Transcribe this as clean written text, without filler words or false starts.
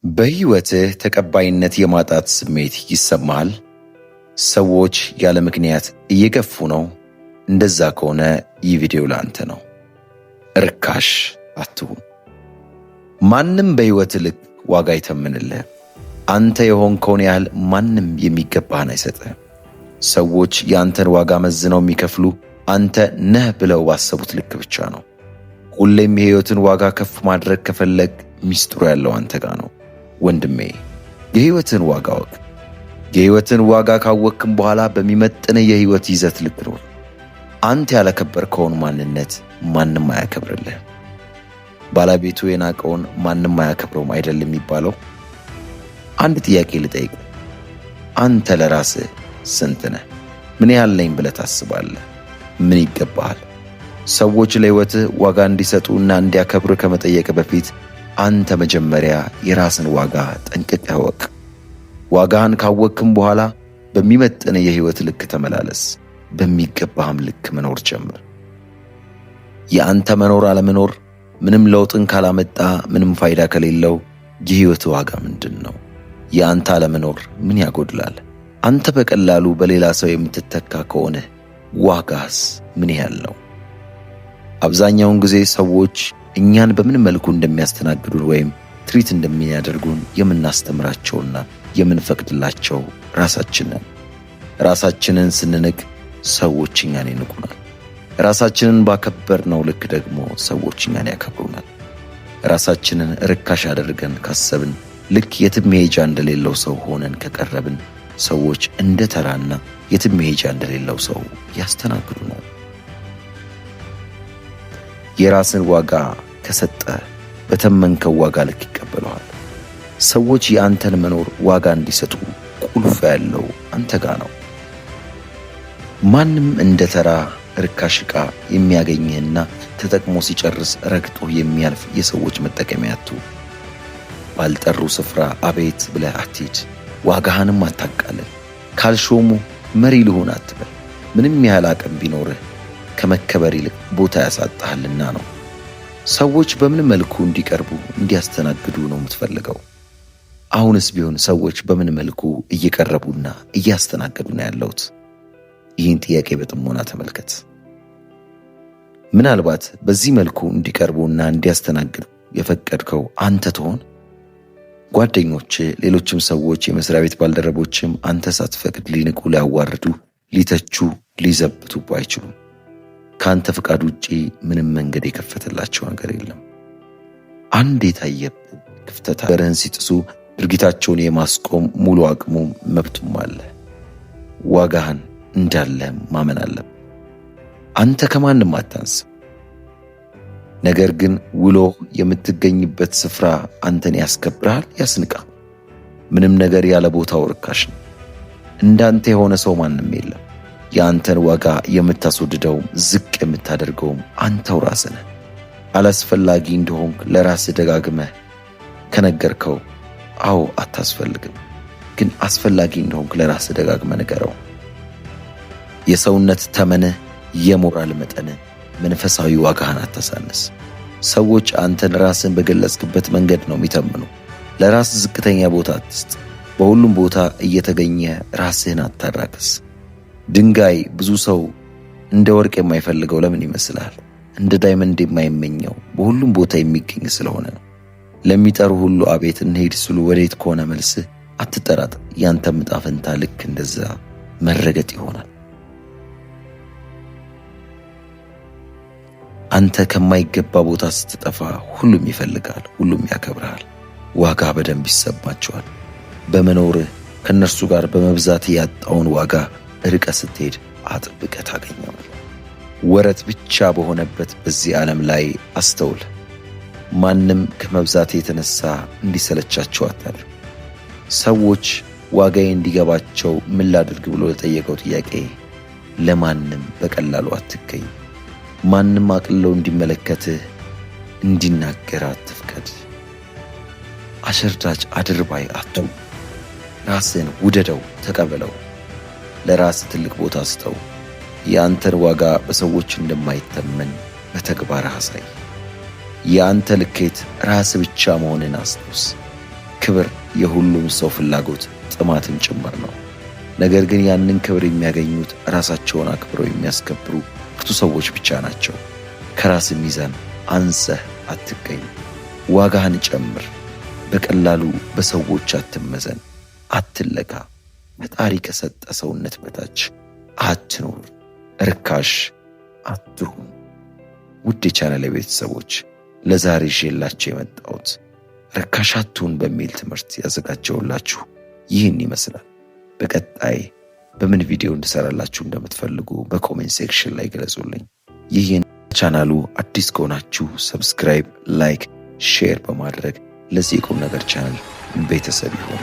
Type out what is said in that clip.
በሕይወትህ ተቀባይነት የማጣት ስሜት ይሰማሃል? ሰዎች ያለ ምክንያት እየገፉ ነው? እንደዛ ከሆነ ይህ ቪዲዮ ለአንተ ነው። ርካሽ አትሁን። ማንም በሕይወትህ ልክ ዋጋ አይተምንልህ። አንተ የሆንከውን ያህል ማንም የሚገባህን አይሰጥህም። ሰዎች የአንተን ዋጋ መዝነው የሚከፍሉ አንተ ነህ ብለው ባሰቡት ልክ ብቻ ነው። ሁሌም የሕይወትን ዋጋ ከፍ ማድረግ ከፈለግ ሚስጥሩ ያለው አንተ ጋር ነው። ወንድሜ የሕይወትን ዋጋ ወቅ። የሕይወትን ዋጋ ካወቅክም በኋላ በሚመጥን የሕይወት ይዘት ልክ ኑር። አንተ ያላከበርከውን ማንነት ማንም አያከብርልህ። ባለቤቱ የናቀውን ማንም አያከብረውም አይደል የሚባለው? አንድ ጥያቄ ልጠይቅ። አንተ ለራስህ ስንት ነህ? ምን ያህል ነኝ ብለህ ታስባለህ? ምን ይገባሃል? ሰዎች ለሕይወትህ ዋጋ እንዲሰጡና እንዲያከብሩ ከመጠየቅ በፊት አንተ መጀመሪያ የራስን ዋጋ ጠንቅቀህ እወቅ። ዋጋህን ካወቅክም በኋላ በሚመጥን የሕይወት ልክ ተመላለስ። በሚገባህም ልክ መኖር ጀምር። የአንተ መኖር አለመኖር ምንም ለውጥን ካላመጣ፣ ምንም ፋይዳ ከሌለው የሕይወት ዋጋ ምንድን ነው? የአንተ አለመኖር ምን ያጎድላል? አንተ በቀላሉ በሌላ ሰው የምትተካ ከሆነ ዋጋስ ምን ያህል ነው? አብዛኛውን ጊዜ ሰዎች እኛን በምን መልኩ እንደሚያስተናግዱን ወይም ትሪት እንደሚያደርጉን የምናስተምራቸውና የምንፈቅድላቸው ራሳችንን። ራሳችንን ስንንቅ ሰዎች እኛን ይንቁናል። ራሳችንን ባከበርነው ልክ ደግሞ ሰዎች እኛን ያከብሩናል። ራሳችንን ርካሽ አድርገን ካሰብን፣ ልክ የትም መሄጃ እንደሌለው ሰው ሆነን ከቀረብን፣ ሰዎች እንደ ተራና የትም መሄጃ እንደሌለው ሰው ያስተናግዱናል። የራስን ዋጋ ከሰጠ በተመንከው ዋጋ ልክ ይቀበለዋል። ሰዎች የአንተን መኖር ዋጋ እንዲሰጡ ቁልፍ ያለው አንተ ጋር ነው። ማንም እንደ ተራ ርካሽ ዕቃ የሚያገኝህና ተጠቅሞ ሲጨርስ ረግጦ የሚያልፍ የሰዎች መጠቀሚያ አትሁን። ባልጠሩ ስፍራ አቤት ብለህ አትሂድ። ዋጋህንም አታቃልል። ካልሾሙ መሪ ልሁን አትበል። ምንም ያህል አቅም ቢኖርህ ከመከበር ይልቅ ቦታ ያሳጣሃልና ነው። ሰዎች በምን መልኩ እንዲቀርቡ እንዲያስተናግዱ ነው የምትፈልገው? አሁንስ ቢሆን ሰዎች በምን መልኩ እየቀረቡና እያስተናገዱ ነው ያለውት? ይህን ጥያቄ በጥሞና ተመልከት። ምናልባት በዚህ መልኩ እንዲቀርቡና እንዲያስተናግዱ የፈቀድከው አንተ ትሆን? ጓደኞች፣ ሌሎችም ሰዎች፣ የመስሪያ ቤት ባልደረቦችም አንተ ሳትፈቅድ ሊንቁ፣ ሊያዋርዱ፣ ሊተቹ፣ ሊዘብቱቡ አይችሉም። ከአንተ ፍቃድ ውጪ ምንም መንገድ የከፈተላቸው ነገር የለም። አንድ የታየብህ ክፍተት በርህን ሲጥሱ ድርጊታቸውን የማስቆም ሙሉ አቅሙም መብቱም አለ። ዋጋህን እንዳለ ማመን አለብህ። አንተ ከማንም አታንስም። ነገር ግን ውሎ የምትገኝበት ስፍራ አንተን ያስከብርሃል፣ ያስንቃል። ምንም ነገር ያለ ቦታው ርካሽ ነው። እንዳንተ የሆነ ሰው ማንም የለም። የአንተን ዋጋ የምታስወድደውም ዝቅ የምታደርገውም አንተው ራስህ ነህ። አላስፈላጊ እንደሆንክ ለራስህ ደጋግመህ ከነገርከው፣ አዎ አታስፈልግም፣ ግን አስፈላጊ እንደሆንክ ለራስህ ደጋግመህ ንገረው። የሰውነት ተመንህ፣ የሞራል መጠንህ፣ መንፈሳዊ ዋጋህን አታሳንስ። ሰዎች አንተን ራስን በገለጽክበት መንገድ ነው የሚተምኑ። ለራስ ዝቅተኛ ቦታ አትስጥ። በሁሉም ቦታ እየተገኘ ራስህን አታራክስ። ድንጋይ ብዙ ሰው እንደ ወርቅ የማይፈልገው ለምን ይመስላል? እንደ ዳይመንድ የማይመኘው በሁሉም ቦታ የሚገኝ ስለሆነ ነው። ለሚጠሩ ሁሉ አቤት እንሄድ ስሉ ወዴት ከሆነ መልስህ አትጠራጠር። ያንተም ዕጣ ፈንታ ልክ እንደዛ መረገጥ ይሆናል። አንተ ከማይገባ ቦታ ስትጠፋ ሁሉም ይፈልጋል፣ ሁሉም ያከብርሃል። ዋጋ በደንብ ይሰማቸዋል። በመኖርህ ከእነርሱ ጋር በመብዛት ያጣውን ዋጋ ርቀ ስትሄድ አጥብቀ ታገኘዋል። ወረት ብቻ በሆነበት በዚህ ዓለም ላይ አስተውል። ማንም ከመብዛት የተነሳ እንዲሰለቻቸው አታድርግ። ሰዎች ዋጋዬ እንዲገባቸው ምን ላድርግ ብሎ ለጠየቀው ጥያቄ ለማንም በቀላሉ አትገኝ። ማንም አቅልለው እንዲመለከትህ እንዲናገር አትፍቀድ። አሸርዳጅ አድርባይ አትሁን። ራስን ውደደው፣ ተቀበለው። ለራስ ትልቅ ቦታ ስጠው። የአንተን ዋጋ በሰዎች እንደማይተመን በተግባር አሳይ። የአንተ ልኬት ራስ ብቻ መሆንን አስታውስ። ክብር የሁሉም ሰው ፍላጎት ጥማትም ጭምር ነው። ነገር ግን ያንን ክብር የሚያገኙት ራሳቸውን አክብረው የሚያስከብሩ ብርቱ ሰዎች ብቻ ናቸው። ከራስ ሚዛን አንሰህ አትገኝ። ዋጋህን ጨምር። በቀላሉ በሰዎች አትመዘን፣ አትለካ። ፈጣሪ ከሰጠ ሰውነት በታች አትኑር። ርካሽ አትሁን። ውድ የቻናሌ ቤተሰቦች ለዛሬ ይዤላችሁ የመጣሁት ርካሽ አትሁን በሚል ትምህርት ያዘጋጀሁላችሁ ይህን ይመስላል። በቀጣይ በምን ቪዲዮ እንድሰራላችሁ እንደምትፈልጉ በኮሜንት ሴክሽን ላይ ገለጹልኝ። ይህን ቻናሉ አዲስ ከሆናችሁ ሰብስክራይብ፣ ላይክ፣ ሼር በማድረግ ለዚህ የቁም ነገር ቻናል ቤተሰብ ይሁኑ።